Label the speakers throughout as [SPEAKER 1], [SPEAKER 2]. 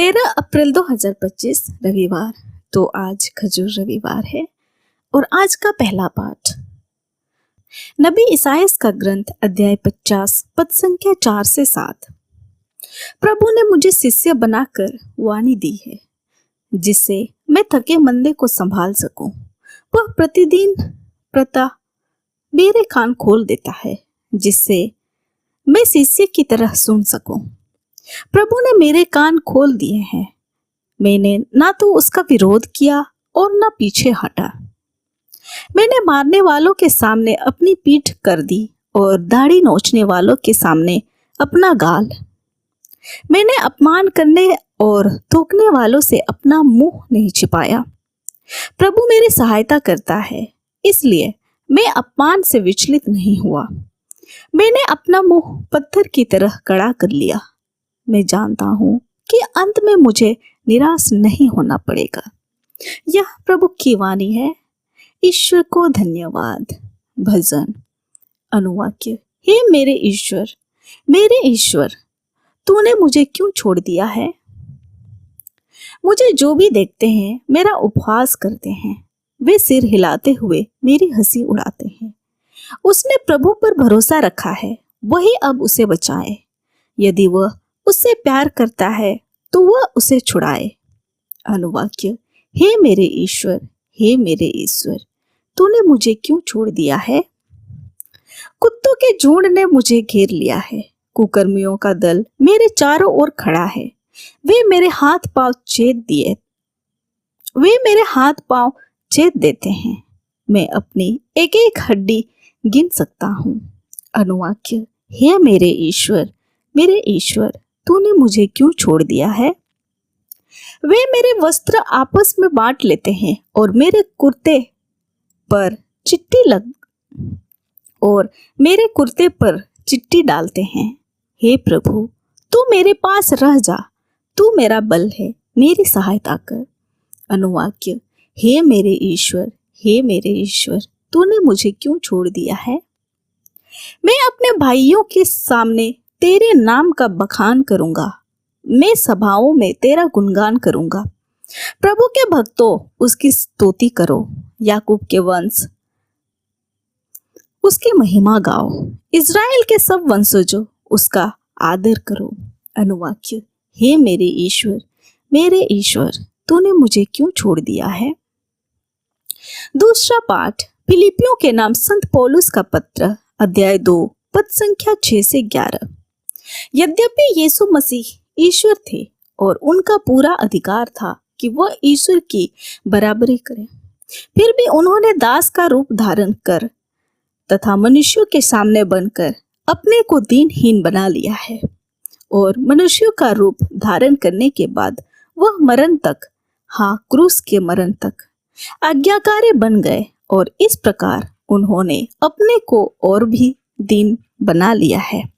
[SPEAKER 1] 13 अप्रैल 2025 रविवार। तो आज खजूर रविवार है और आज का पहला पाठ नबी इसायास का ग्रंथ अध्याय 50 पद संख्या 4 से 7। प्रभु ने मुझे शिष्य बनाकर वाणी दी है, जिससे मैं थके मंदे को संभाल सकूं। वह प्रतिदिन प्रता मेरे कान खोल देता है, जिससे मैं शिष्य की तरह सुन सकूं। प्रभु ने मेरे कान खोल दिए हैं। मैंने ना तो उसका विरोध किया और ना पीछे हटा। मैंने मारने वालों के सामने अपनी पीठ कर दी और दाढ़ी नोचने वालों के सामने अपना गाल। मैंने अपमान करने और थूकने वालों से अपना मुंह नहीं छिपाया। प्रभु मेरी सहायता करता है, इसलिए मैं अपमान से विचलित नहीं हुआ। मैंने अपना मुंह पत्थर की तरह कड़ा कर लिया। मैं जानता हूं कि अंत में मुझे निराश नहीं होना पड़ेगा। यह प्रभु की वाणी है। ईश्वर को धन्यवाद। भजन अनुवाक्य। हे मेरे ईश्वर, तूने मुझे क्यों छोड़ दिया है? मुझे जो भी देखते हैं मेरा उपहास करते हैं। वे सिर हिलाते हुए मेरी हंसी उड़ाते हैं। उसने प्रभु पर भरोसा रखा है, वही अब उसे बचाए। यदि वह उससे प्यार करता है तो वह उसे छुड़ाए। अनुवाक्य। हे मेरे ईश्वर, तूने मुझे क्यों छोड़ दिया है? कुत्तों के झुंड ने मुझे घेर लिया है। कुकर्मियों का दल मेरे चारों ओर खड़ा है। वे मेरे हाथ पांव छेद देते हैं। मैं अपनी एक एक हड्डी गिन सकता हूँ। अनुवाक्य। हे मेरे ईश्वर, तूने मुझे क्यों छोड़ दिया है? वे मेरे वस्त्र आपस में बांट लेते हैं और मेरे कुर्ते पर चिट्ठी डालते हैं। हे प्रभु, तू मेरे पास रह जा। तू मेरा बल है, मेरी सहायता कर। अनुवाक्य। हे मेरे ईश्वर, तूने मुझे क्यों छोड़ दिया है? मैं अपने भाइयों के सामने तेरे नाम का बखान करूंगा। मैं सभाओं में तेरा गुणगान करूंगा। प्रभु के भक्तों, उसकी स्तुति करो। याकूब के वंश, उसकी महिमा गाओ। इज़राइल के सब वंशजों, उसका आदर करो। अनुवाक्य। हे मेरे ईश्वर, तूने मुझे क्यों छोड़ दिया है? दूसरा पाठ फिलिपियों के नाम संत पौलुस का पत्र अध्याय 2 पद संख्या 6 से 11। यद्यपि यीशु मसीह ईश्वर थे और उनका पूरा अधिकार था कि वह ईश्वर की बराबरी करें, फिर भी उन्होंने दास का रूप धारण कर तथा मनुष्यों के सामने बनकर अपने को दीनहीन बना लिया है। और मनुष्यों का रूप धारण करने के बाद वह मरण तक, हाँ क्रूस के मरण तक आज्ञाकारी बन गए। और इस प्रकार उन्होंने अपने को और भी दीन बना लिया है।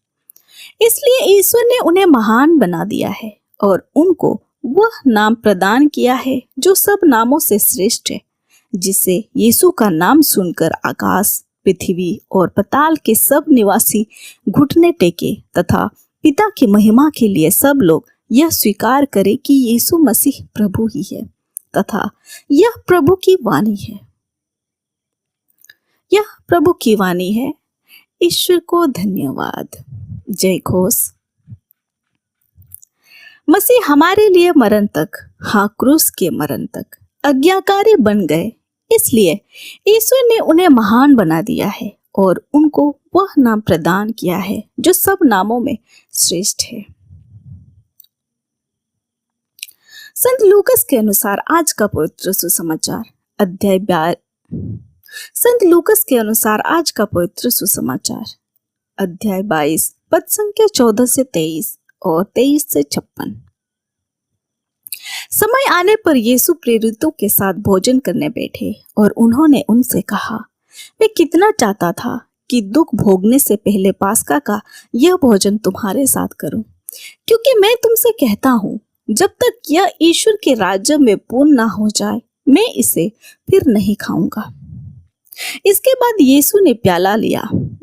[SPEAKER 1] इसलिए ईश्वर ने उन्हें महान बना दिया है और उनको वह नाम प्रदान किया है जो सब नामों से श्रेष्ठ है, जिससे यीशु का नाम सुनकर आकाश, पृथ्वी और पाताल के सब निवासी घुटने टेके तथा पिता की महिमा के लिए सब लोग यह स्वीकार करें कि यीशु मसीह प्रभु ही है तथा यह प्रभु की वाणी है। ईश्वर को धन्यवाद। जय घोष। मसीह हमारे लिए मरण तक, हाँ क्रूस के मरण तक आज्ञाकारी बन गए। इसलिए ईश्वर ने उन्हें महान बना दिया है और उनको वह नाम प्रदान किया है जो सब नामों में श्रेष्ठ है। संत लूकस के अनुसार आज का पवित्र सुसमाचार अध्याय 22 पद संख्या 14 से 23 और 23 से 56। समय आने पर यीशु प्रेरितों के साथ भोजन करने बैठे और उन्होंने उनसे कहा, मैं कितना चाहता था कि दुख भोगने से पहले पास्का का यह भोजन तुम्हारे साथ करूं, क्योंकि मैं तुमसे कहता हूं, जब तक यह ईश्वर के राज्य में पूर्ण ना हो जाए, मैं इसे फिर नहीं खाऊंगा। इसके बाद यीशु ने प्याला लिया,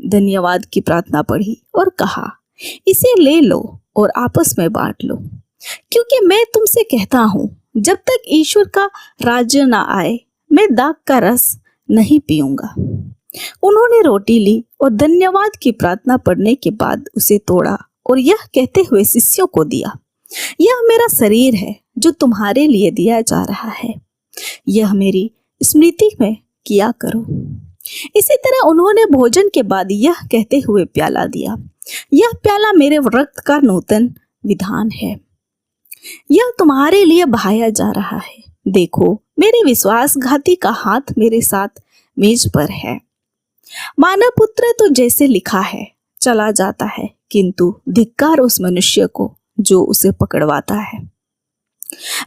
[SPEAKER 1] धन्यवाद की प्रार्थना पढ़ी और कहा, इसे ले लो और आपस में बांट लो। क्योंकि मैं तुमसे कहता हूं, जब तक ईश्वर का राज्य ना आए मैं दाख का रस नहीं पीऊंगा। उन्होंने रोटी ली और धन्यवाद की प्रार्थना पढ़ने के बाद उसे तोड़ा और यह कहते हुए शिष्यों को दिया, यह मेरा शरीर है जो तुम्हारे लिए दिया जा रहा है, यह मेरी स्मृति में किया करो। इसी तरह उन्होंने भोजन के बाद यह कहते हुए प्याला दिया, यह प्याला मेरे रक्त का नूतन विधान है, यह तुम्हारे लिए बहाया जा रहा है। देखो, मेरे विश्वासघाती का हाथ मेरे साथ मेज पर है। मानव पुत्र तो जैसे लिखा है चला जाता है, किंतु धिक्कार उस मनुष्य को जो उसे पकड़वाता है।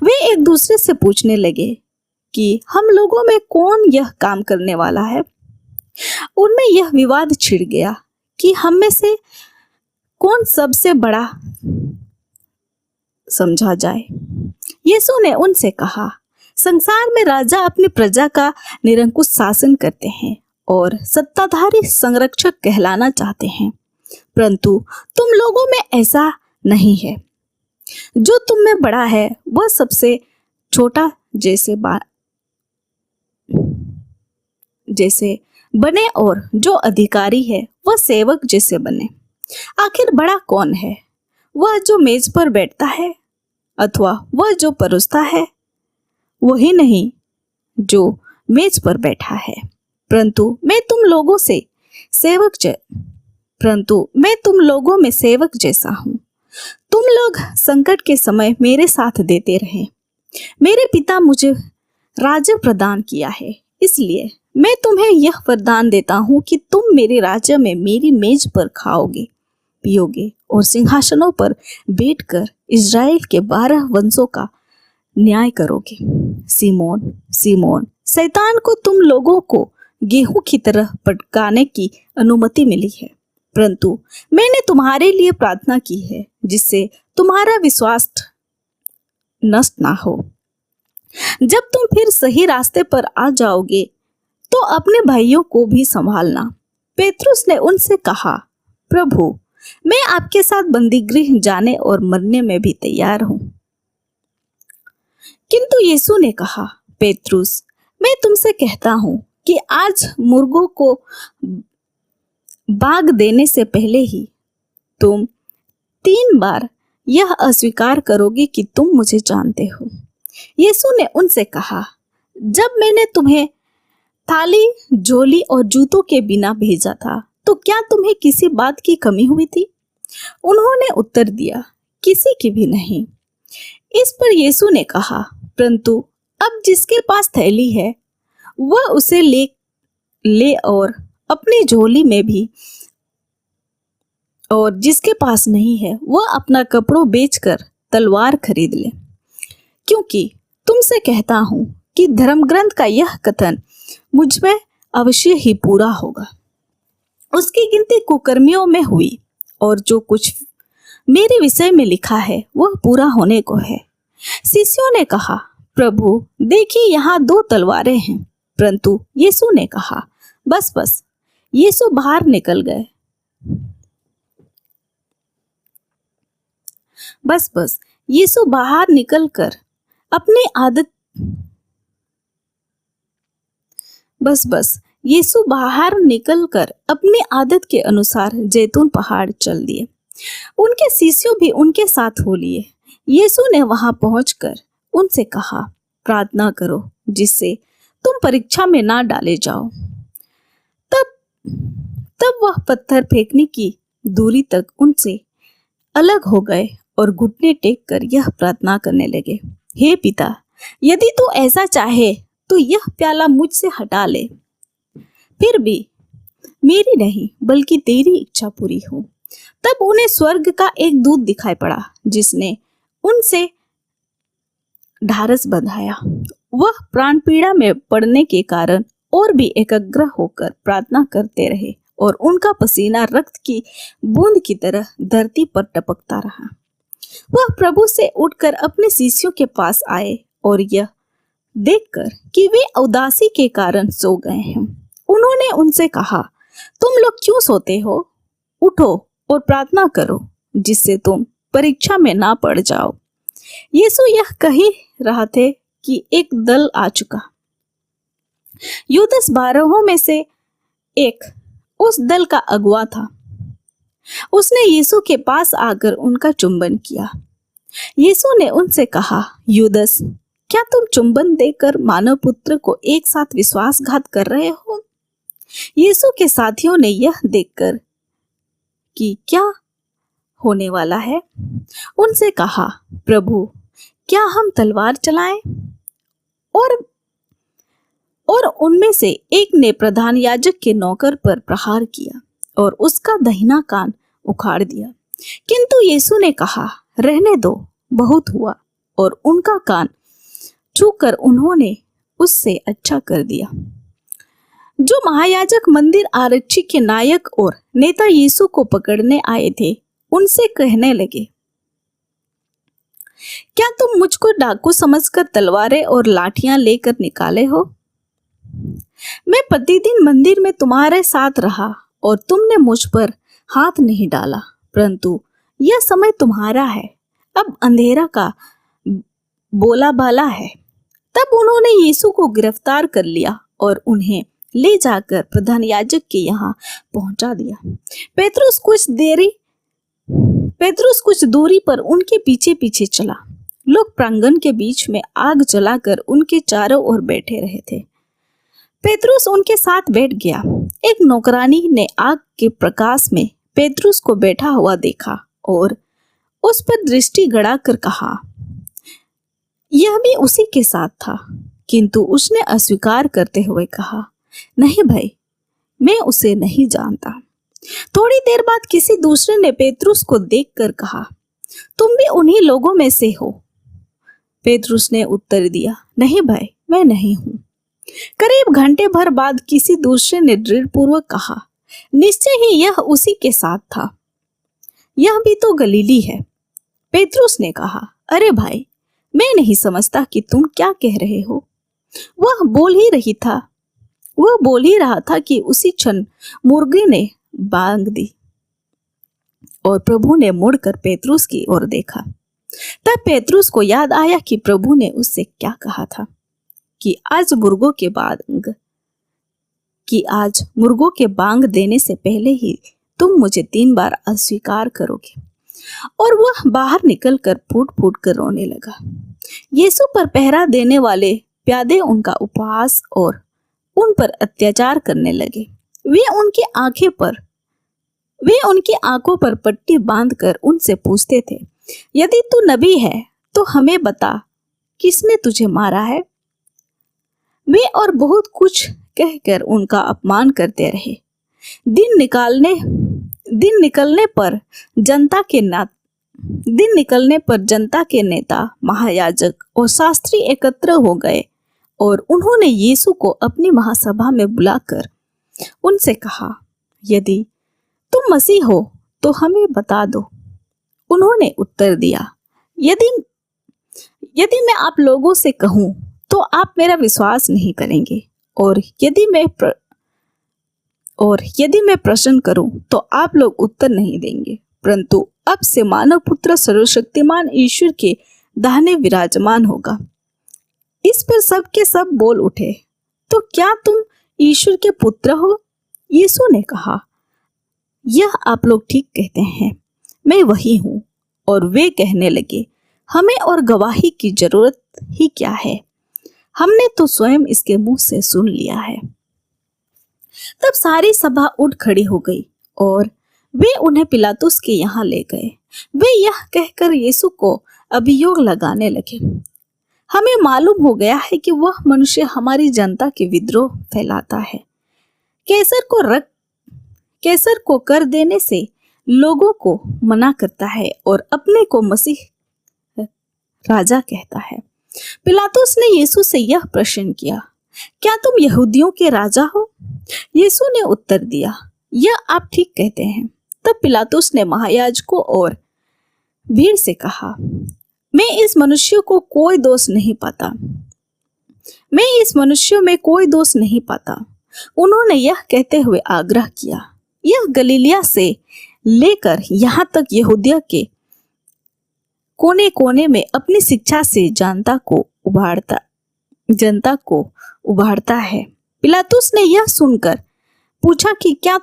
[SPEAKER 1] वे एक दूसरे से पूछने लगे कि हम लोगों में कौन यह काम करने वाला है। उनमें यह विवाद छिड़ गया कि हम में से कौन सबसे बड़ा समझा जाए। यीशु ने उनसे कहा, संसार में राजा अपनी प्रजा का निरंकुश शासन करते हैं और सत्ताधारी संरक्षक कहलाना चाहते हैं, परंतु तुम लोगों में ऐसा नहीं है। जो तुम में बड़ा है वह सबसे छोटा जैसे बने और जो अधिकारी है वह सेवक जैसे बने। आखिर बड़ा कौन है, वह जो मेज पर बैठता है अथवा वह जो परोसता है? वही नहीं जो मेज पर बैठा है, परंतु मैं तुम लोगों में सेवक जैसा हूँ। तुम लोग संकट के समय मेरे साथ देते रहे। मेरे पिता मुझे राज्य प्रदान किया है, इसलिए मैं तुम्हें यह वरदान देता हूँ कि तुम मेरे राज्य में मेरी मेज पर खाओगे, पियोगे और सिंहासनों पर बैठकर इज़राइल के 12 वंशों का न्याय करोगे। सीमोन, सीमोन, शैतान को तुम लोगों को गेहूं की तरह पटकाने की अनुमति मिली है, परंतु मैंने तुम्हारे लिए प्रार्थना की है जिससे तुम्हारा विश्वास नष्ट ना हो। जब तुम फिर सही रास्ते पर आ जाओगे तो अपने भाइयों को भी संभालना। पेतरुस ने उनसे कहा, प्रभु, मैं आपके साथ बंदीगृह जाने और मरने में भी तैयार हूं। किंतु यीशु ने कहा, पेतरुस, मैं तुमसे कहता हूं कि आज मुर्गों को बाग देने से पहले ही तुम 3 बार यह अस्वीकार करोगे कि तुम मुझे जानते हो। यीशु ने उनसे कहा, जब मैंने तुम्हें थाली, झोली और जूतों के बिना भेजा था तो क्या तुम्हें किसी बात की कमी हुई थी? उन्होंने उत्तर दिया, किसी की भी नहीं। इस पर यीशु ने कहा, परंतु अब जिसके पास थैली है वह उसे ले और अपनी झोली में भी, और जिसके पास नहीं है वह अपना कपड़ों बेचकर तलवार खरीद ले। क्योंकि तुमसे कहता हूं कि धर्म ग्रंथ का यह कथन मुझ में अवश्य ही पूरा होगा। उसकी गिनती कुकर्मियों में हुई और जो कुछ मेरे विषय में लिखा है वह पूरा होने को है। शिष्यों ने कहा, प्रभु, देखिए यहाँ 2 तलवारें हैं। परंतु यीशु ने कहा, बस। यीशु बाहर निकल गए। बस यीशु बाहर निकलकर अपनी आदत यीशु बाहर निकलकर अपनी आदत के अनुसार जैतून पहाड़ चल दिए। उनके शिष्यों भी उनके साथ हो लिए। यीशु ने वहां पहुंचकर उनसे कहा, प्रार्थना करो जिससे तुम परीक्षा में ना डाले जाओ। तब वह पत्थर फेंकने की दूरी तक उनसे अलग हो गए और घुटने टेक कर यह प्रार्थना करने लगे, हे पिता, यदि तू ऐसा चाहे तो यह प्याला मुझसे हटा ले, फिर भी मेरी नहीं बल्कि तेरी इच्छा पूरी हो। तब उन्हें स्वर्ग का एक दूत दिखाई पड़ा जिसने उनसे ढारस बंधाया। वह प्राण पीड़ा में पड़ने के कारण और भी एकाग्र होकर प्रार्थना करते रहे और उनका पसीना रक्त की बूंद की तरह धरती पर टपकता रहा। वह प्रभु से उठकर अपने शिष्यों के पास आए और यह देखकर कि वे उदासी के कारण सो गए हैं, उन्होंने उनसे कहा, तुम लोग क्यों सोते हो? उठो और प्रार्थना करो जिससे तुम परीक्षा में ना पड़ जाओ। यीशु यह कह ही रहा थे कि एक दल आ चुका। यूदस 12 में से एक उस दल का अगुवा था। उसने यीशु के पास आकर उनका चुंबन किया। यीशु ने उनसे कहा, यूदस, क्या तुम चुंबन देकर मानव पुत्र को एक साथ विश्वासघात कर रहे हो? यीशु के साथियों ने यह देखकर कि क्या होने वाला है, उनसे कहा, प्रभु, क्या हम तलवार चलाएं? और उनमें से एक ने प्रधान याजक के नौकर पर प्रहार किया और उसका दाहिना कान उखाड़ दिया। किंतु यीशु ने कहा, रहने दो, बहुत हुआ, और उनका कान छूकर उन्होंने उससे अच्छा कर दिया। जो महायाजक, मंदिर आरक्षी के नायक और नेता यीशु को पकड़ने आए थे, उनसे कहने लगे, क्या तुम मुझको डाकू समझकर तलवारें और लाठियां लेकर निकाले हो? मैं प्रतिदिन मंदिर में तुम्हारे साथ रहा और तुमने मुझ पर हाथ नहीं डाला, परंतु यह समय तुम्हारा है, अब अंधेरा का बोला बाला है। तब उन्होंने यीशु को गिरफ्तार कर लिया और उन्हें ले जाकर प्रधान याजक के यहाँ पहुंचा दिया। पेतरुस कुछ दूरी पर उनके पीछे पीछे चला। लोग प्रांगण के बीच में आग जलाकर उनके चारों ओर बैठे रहे थे। पेतरुस उनके साथ बैठ गया। एक नौकरानी ने आग के प्रकाश में पेतरुस को बैठा हुआ देखा और उस पर दृष्टि गड़ाकर कहा, यह भी उसी के साथ था। किंतु उसने अस्वीकार करते हुए कहा, नहीं भाई, मैं उसे नहीं जानता। थोड़ी देर बाद किसी दूसरे ने पेतरुस को देखकर कहा, तुम भी उन्हीं लोगों में से हो? पेतरुस ने उत्तर दिया, नहीं भाई, मैं नहीं हूं। करीब घंटे भर बाद किसी दूसरे ने दृढ़पूर्वक कहा, निश्चय ही यह उसी के साथ था, यह भी तो गलीली है। पेतरुस ने कहा, अरे भाई, मैं नहीं समझता कि तुम क्या कह रहे हो। वह बोल ही रहा था कि उसी क्षण मुर्गी ने बांग दी और प्रभु ने मुड़कर पेतरुस की ओर देखा। तब पेतरुस को याद आया कि प्रभु ने उससे क्या कहा था कि आज मुर्गों के बांग देने से पहले ही तुम मुझे 3 बार अस्वीकार करोगे। और वह बाहर निकलकर फूट फूट कर रोने लगा। यीशु पर पहरा देने वाले प्यादे उनका उपहास और उन पर अत्याचार करने लगे। वे उनकी आंखों पर पट्टी बांधकर उनसे पूछते थे, यदि तू नबी है तो हमें बता, किसने तुझे मारा है? वे और बहुत कुछ कहकर उनका अपमान करते रहे। दिन निकलने पर जनता के नेता, महायाजक और शास्त्री एकत्र हो गए और उन्होंने यीशु को अपनी महासभा में बुलाकर उनसे कहा, यदि तुम मसीह हो तो हमें बता दो। उन्होंने उत्तर दिया, यदि मैं आप लोगों से कहूं तो आप मेरा विश्वास नहीं करेंगे, और यदि मैं प्रश्न करूं तो आप लोग उत्तर नहीं देंगे। परंतु अब से मानव पुत्र सर्वशक्तिमान ईश्वर के दाहिने विराजमान होगा। इस पर सब के सब बोल उठे, तो क्या तुम ईश्वर के पुत्र हो? यीशु ने कहा, यह आप लोग ठीक कहते हैं, मैं वही हूँ। और वे कहने लगे, हमें और गवाही की जरूरत ही क्या है, हमने तो स्वयं इसके मुंह से सुन लिया है। तब सारी सभा उठ खड़ी हो गई और वे उन्हें पिलातुस के यहाँ ले गए। वे यह कहकर यीशु को अभियोग लगाने लगे, हमें मालूम हो गया है कि वह मनुष्य हमारी जनता के विद्रोह फैलाता है। कैसर को कर देने से लोगों को मना करता है और अपने को मसीह राजा कहता है। पिलातुस ने यीशु से यह प्रश्न किया, क्या तुम यहूदियों के राजा हो? यीशु ने उत्तर दिया, यह आप ठीक कहते हैं। तब पिलातुस ने महायाजकों और भीड़ से कहा, मैं इस मनुष्य में कोई दोष नहीं पाता। उन्होंने यह कहते हुए आग्रह किया, यह गलीलिया से लेकर यहाँ तक यहूदिया के कोने कोने में अपनी शिक्षा से जनता को उभारता है। पिलातुस ने यह सुनकर पूछा कि क्या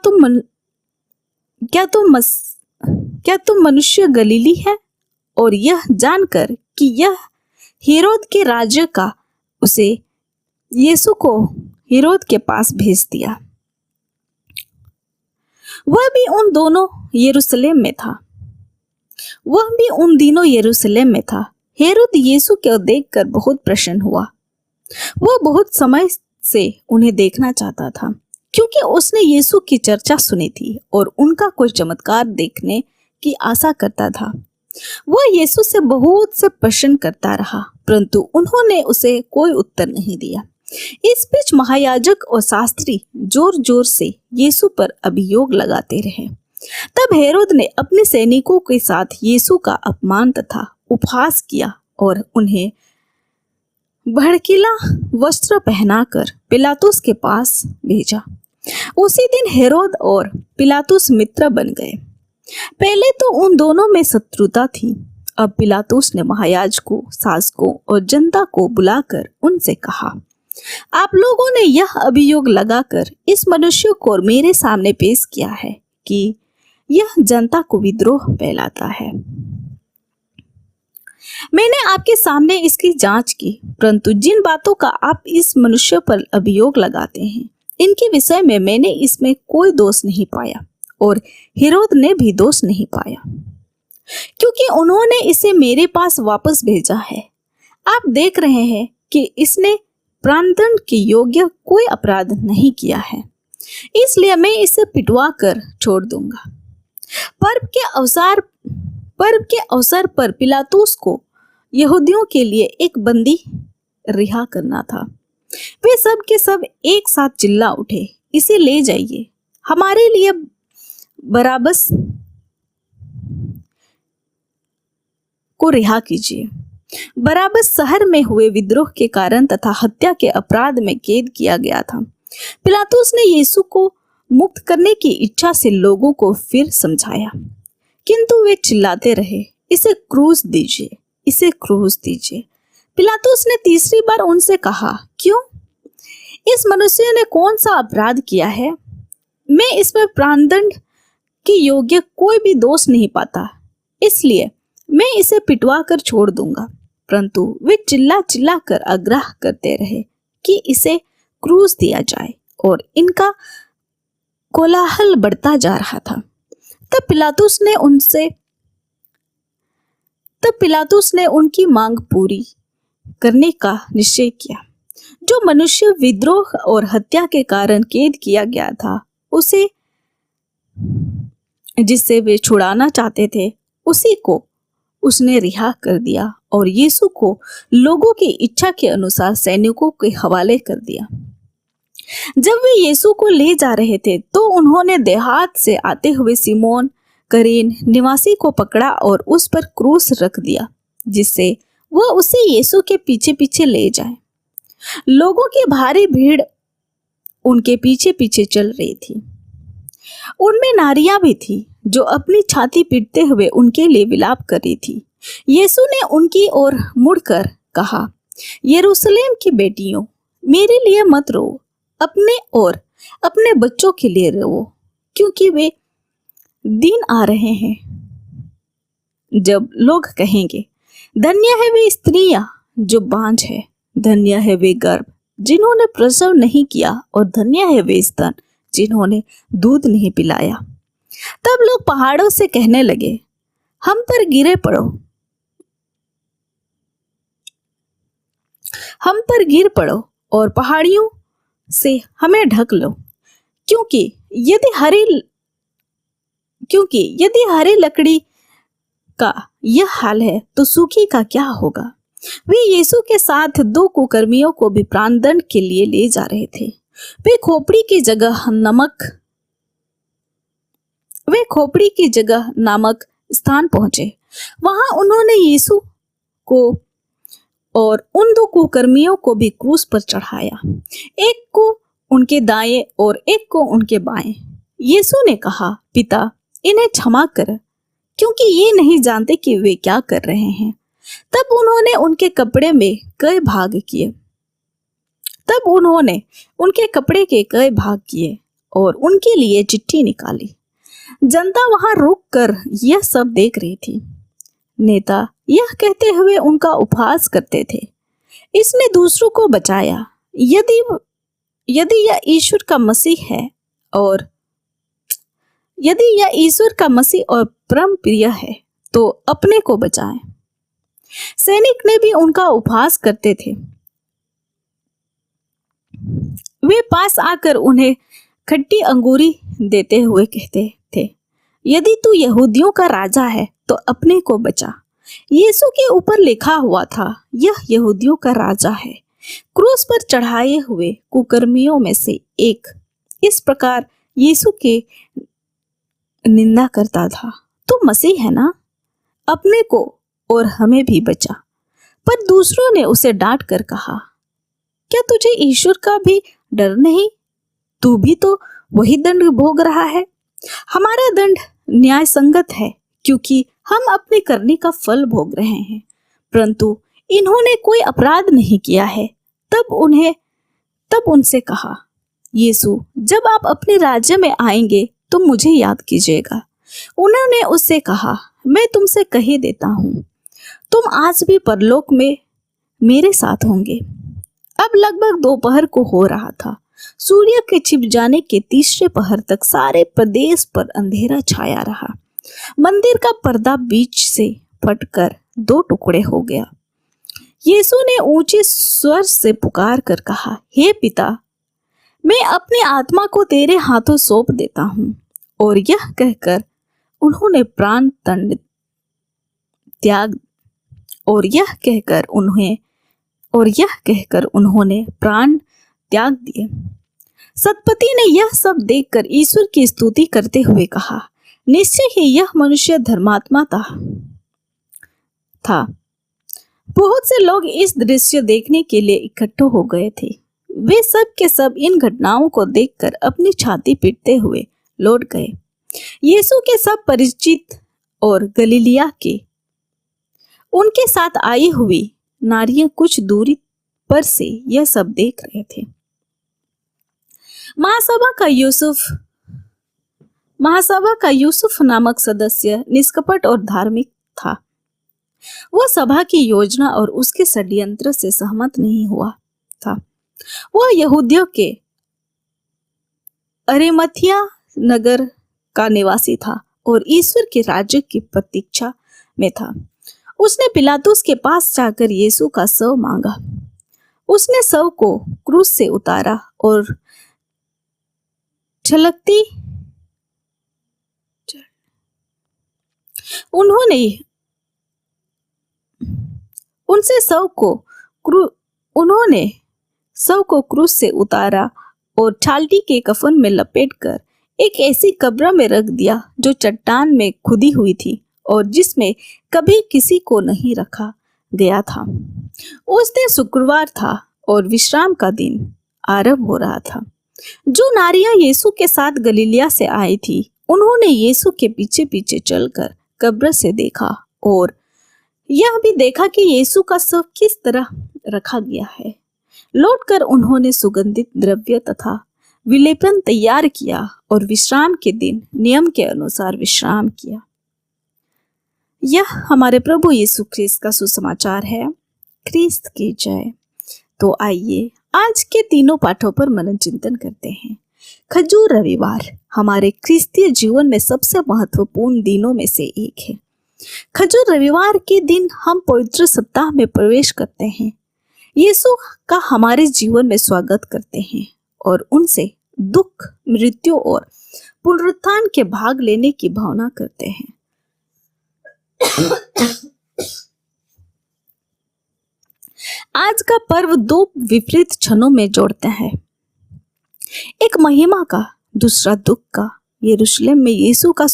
[SPEAKER 1] तुम मनुष्य गलीली है? और यह जानकर कि यह हेरोद के राज्य का, उसे यीशु को हेरोद के पास भेज दिया। वह भी उन दिनों यरूशलेम में था। हेरोद यीशु को देखकर बहुत प्रसन्न हुआ। वह बहुत समय से उन्हें देखना चाहता था, क्योंकि उसने यीशु की चर्चा सुनी थी और उनका कोई चमत्कार देखने की आशा करता था। वह यीशु से बहुत से प्रश्न करता रहा, परंतु उन्होंने उसे कोई उत्तर नहीं दिया। इस बीच महायाजक और शास्त्री जोर जोर से यीशु पर अभियोग लगाते रहे। तब हेरोद ने अपने सैनिकों के साथ यीशु का अपमान तथा उपहास किया और उन्हें भड़कीला वस्त्र पहनाकर पिलातुस के पास भेजा। उसी दिन हेरोद और पिलातुस मित्र बन गए। पहले तो उन दोनों में शत्रुता थी। अब पिलातुस ने महायाजकों, शासकों और जनता को बुलाकर उनसे कहा, आप लोगों ने यह अभियोग लगाकर इस मनुष्य को मेरे सामने पेश किया है कि यह जनता को विद्रोह फैलाता है। मैंने आपके सामने इसकी जांच की, परंतु जिन बातों का आप इस मनुष्य पर अभियोग लगाते हैं, इनके विषय में मैंने इसमें कोई दोष नहीं पाया और हेरोद ने भी दोष नहीं पाया, क्योंकि उन्होंने इसे मेरे पास वापस भेजा है। आप देख रहे हैं कि इसने प्राणदंड के योग्य कोई अपराध नहीं किया है, इसलिए मैं इसे पिटवा कर छोड़ दूंगा। पर्व के अवसर पर पिलातुस को यहूदियों के लिए एक बंदी रिहा करना था। वे सब के सब एक साथ चिल्ला उठे, इसे ले जाइए, हमारे लिए बराबस को रिहा कीजिए। बराबस शहर में हुए विद्रोह के कारण तथा हत्या के अपराध में कैद किया गया था। पिलातुस ने यीशु को मुक्त करने की इच्छा से लोगों को फिर समझाया, किंतु वे चिल्लाते रहे, इसे क्रूस दीजिए, इसे क्रूस दीजिए। पिलातुस ने तीसरी बार उनसे कहा, क्यों? इस मनुष्य ने कौन सा अपराध किया है? मैं इसमें प्राणदंड के योग्य कोई भी दोष नहीं पाता, इसलिए मैं इसे पिटवा कर छोड़ दूंगा। परंतु वे चिल्ला चिल्ला कर आग्रह करते रहे कि इसे क्रूस दिया जाए, और इनका कोलाहल बढ़ता जा रहा था। तब पिलातुस ने उनकी मांग पूरी करने का निश्चय किया। जो मनुष्य विद्रोह और हत्या के कारण कैद किया गया था, उसे जिससे वे छुड़ाना चाहते थे, उसी को उसने रिहा कर दिया और यीशु को लोगों की इच्छा के अनुसार सैनिकों के हवाले कर दिया। जब वे यीशु को ले जा रहे थे, तो उन्होंने देहात से आते हुए सिमोन करेन निवासी को पकड़ा और उस पर क्रूस रख दिया, जिससे वह उसे यीशु के पीछे पीछे ले जाए। लोगों की भारी भीड़ उनके पीछे पीछे चल रही थी। उनमें नारियां भी थी जो अपनी छाती पीटते हुए उनके लिए विलाप कर रही थी। यीशु ने उनकी ओर मुड़कर कहा, यरूशलेम की बेटियों, मेरे लिए मत रो, अपने और अपने बच्चों के लिए रो, क्योंकि वे दिन आ रहे हैं जब लोग कहेंगे, धन्य है वे स्त्रियां जो बांझ है, धन्य है वे गर्भ जिन्होंने प्रसव नहीं किया, और धन्य है वे स्तन जिन्होंने दूध नहीं पिलाया। तब लोग पहाड़ों से कहने लगे, हम पर गिर पड़ो और पहाड़ियों से हमें ढक लो, क्योंकि यदि हरी लकड़ी का यह हाल है तो सूखी का क्या होगा। वे यीशु के साथ दो कुकर्मियों को भी प्राणदंड के लिए ले जा रहे थे। वे खोपड़ी की जगह नामक स्थान पहुंचे। वहां उन्होंने यीशु को और उन दो कुकर्मियों को भी क्रूस पर चढ़ाया, एक को उनके दाएं और एक को उनके बाएं। यीशु ने कहा, पिता, इन्हें क्षमा कर, क्योंकि ये नहीं जानते कि वे क्या कर रहे हैं। तब उन्होंने उनके कपड़े में कई भाग किए और उनके लिए चिट्ठी निकाली। जनता वहां रुक कर यह सब देख रही थी। नेता यह कहते हुए उनका उपहास करते थे, इसने दूसरों को बचाया। यदि यह ईश्वर का मसीह है और यदि यह ईश्वर का मसीह और परम प्रिय है तो अपने को बचाए। सैनिक ने भी उनका उपहास करते थे। वे पास आकर उन्हें खट्टी अंगूरी देते हुए कहते थे, यदि तू यहूदियों का राजा है तो अपने को बचा। यीशु के ऊपर लिखा हुआ था, यह यहूदियों का राजा है। क्रूस पर चढ़ाए हुए कुकर्मियों में से एक इस प्रकार यीशु की निंदा करता था, तू मसीह है ना, अपने को और हमें भी बचा। पर दूसरों ने उसे डांट कर कहा, क्या तुझे ईश्वर का भी डर नहीं? तू भी तो वही दंड भोग रहा है। हमारा दंड न्याय संगत है, क्योंकि हम अपने करने का फल भोग रहे हैं, परंतु इन्होंने कोई अपराध नहीं किया है। तब उनसे कहा, यीशु, जब आप अपने राज्य में आएंगे तो मुझे याद कीजिएगा। उन्होंने उससे कहा, मैं तुमसे कही देता हूँ, तुम आज भी परलोक में मेरे साथ होंगे। अब लगभग दोपहर को हो रहा था। सूर्य के छिप जाने के तीसरे पहर तक सारे प्रदेश पर अंधेरा छाया रहा। मंदिर का पर्दा बीच से फटकर दो टुकड़े हो गया। यीशु ने ऊंचे स्वर से पुकार कर कहा, हे पिता, मैं अपनी आत्मा को तेरे हाथों सौंप देता हूँ। और यह कहकर उन्होंने प्राण त्याग दिए। सतपति ने यह सब देखकर ईश्वर की स्तुति करते हुए कहा, निश्चय ही यह मनुष्य धर्मात्मा था। बहुत से लोग इस दृश्य देखने के लिए इकट्ठे हो गए थे। वे सब के सब इन घटनाओं को देखकर अपनी छाती पीटते हुए लौट गए। यीशु के सब परिचित और गलीलिया के उनके साथ आई हुई नारियां कुछ दूरी पर से यह सब देख रहे थे। महासभा का यूसुफ नामक सदस्य निष्कपट और धार्मिक था। वह सभा की योजना और उसके षड्यंत्र से सहमत नहीं हुआ था। वह यहूदियों के अरिमथिया नगर का निवासी था और ईश्वर के राज्य की प्रतीक्षा में था। उसने पिलातुस के पास जाकर यीशु का शव मांगा। उसने शव को क्रूस से उतारा और उन्होंने शव को क्रूस से उतारा और छालटी के कफन में लपेटकर एक ऐसी कब्र में रख दिया जो चट्टान में खुदी हुई थी और जिसमें कभी किसी को नहीं रखा गया था। उस दिन शुक्रवार था और विश्राम का दिन आरंभ हो रहा था। जो नारियां यीशु के साथ गलीलिया से आई थी, उन्होंने यीशु के पीछे पीछे चलकर कब्र से देखा और यह भी देखा कि यीशु का शव किस तरह रखा गया है। लौटकर उन्होंने सुगंधित द्रव्य तथा विलेपन तैयार किया और विश्राम के दिन नियम के अनुसार विश्राम किया। यह हमारे प्रभु यीशु ख्रीस्त का सुसमाचार है। ख्रीस्त की जय। तो आइए आज के तीनों पाठों पर मनन चिंतन करते हैं। खजूर रविवार हमारे ख्रीस्तीय जीवन में सबसे महत्वपूर्ण दिनों में से एक है। खजूर रविवार के दिन हम पवित्र सप्ताह में प्रवेश करते हैं। यीशु का हमारे जीवन में स्वागत करते हैं और उनसे दुख, मृत्यु और पुनरुत्थान के भाग लेने की भावना करते हैं। आज का पर्व दो विपरीत क्षणों में जोड़ते हैं, एक महिमा का, दूसरा दुख का। यरूशलेम में यीशु का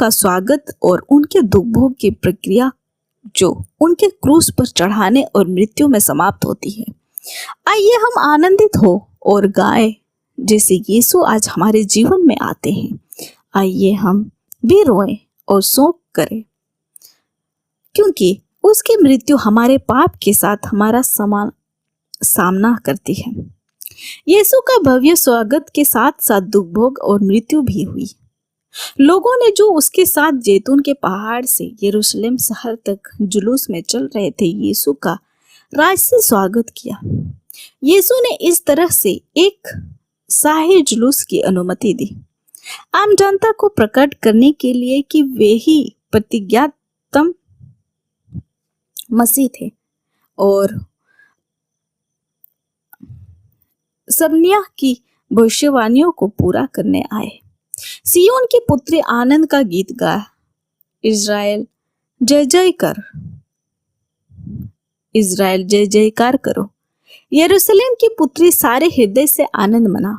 [SPEAKER 1] स्वागत और उनके दुख भोग की प्रक्रिया जो उनके क्रूस पर चढ़ाने और मृत्यु में समाप्त होती है। आइए हम आनंदित हो और गाएं, जैसे यीशु आज हमारे जीवन में आते हैं, आइए हम भी रोएं और शोक करें, क्योंकि उसकी मृत्यु हमारे पाप के साथ हमारा सामना करती है। यीशु का भव्य स्वागत के साथ साथ दुख भोग और मृत्यु भी हुई। लोगों ने जो उसके साथ जैतून के पहाड़ से यरूशलेम शहर तक जुलूस में चल रहे थे, यीशु का राज से स्वागत किया। यीशु ने इस तरह से एक शाही जुलूस की अनुमति दी, आम जनता को प्रकट करने के लिए कि वे ही प्रतिज्ञातम मसीह थे और सबनिया की भविष्यवाणियों को पूरा करने आए। सिय्योन की पुत्री आनंद का गीत गा, इज़राइल जय जय कर, इज़राइल जय जयकार करो। यरूशलेम की पुत्री सारे हृदय से आनंद मना,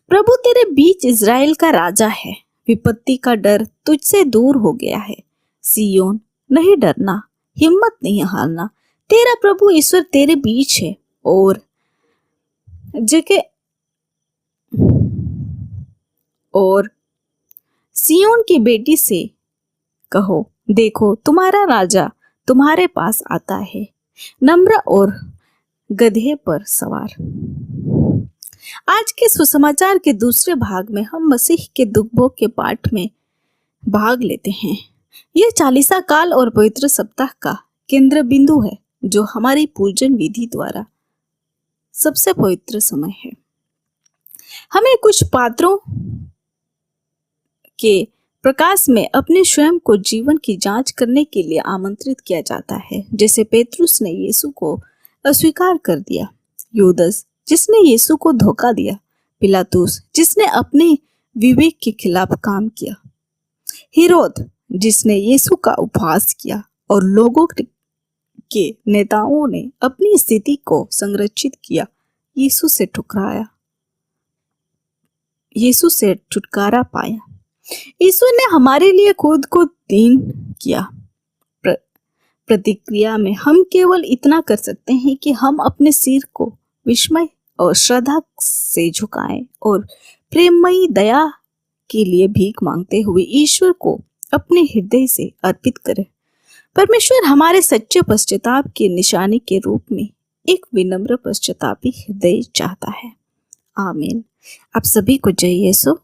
[SPEAKER 1] प्रभु तेरे बीच इज़राइल का राजा है। विपत्ति का डर तुझसे दूर हो गया है। सिय्योन नहीं डरना, हिम्मत नहीं हारना, तेरा प्रभु ईश्वर तेरे बीच है। और सिय्योन की बेटी से कहो, देखो तुम्हारा राजा तुम्हारे पास आता है, नम्र और गधे पर सवार। आज के सुसमाचार के दूसरे भाग में हम मसीह के दुख भोग के पाठ में भाग लेते हैं। यह चालीसा काल और पवित्र सप्ताह का केंद्र बिंदु है, जो हमारी पूजन विधि द्वारा सबसे पवित्र समय है। हमें कुछ पात्रों के प्रकाश में अपने स्वयं को जीवन की जांच करने के लिए आमंत्रित किया जाता है। जैसे पेतरुस ने यीशु को अस्वीकार कर दिया, यूदस जिसने यीशु को धोखा दिया, पिलातुस जिसने अपने विवेक के खिलाफ काम किया, हेरोद जिसने यीशु का उपहास किया, और लोगों के नेताओं ने अपनी स्थिति को संरक्षित किया, यीशु से ठुकराया, यीशु से छुटकारा पाया। यीशु ने हमारे लिए खुद को दीन किया। प्रतिक्रिया में हम केवल इतना कर सकते हैं कि हम अपने सिर को विस्मय और श्रद्धा से झुकाएं और प्रेममयी दया के लिए भीख मांगते हुए ईश्वर को अपने हृदय से अर्पित करें। परमेश्वर हमारे सच्चे पश्चाताप की निशानी के रूप में एक विनम्र पश्चातापी हृदय चाहता है। आमीन। आप सभी को जय यीशु।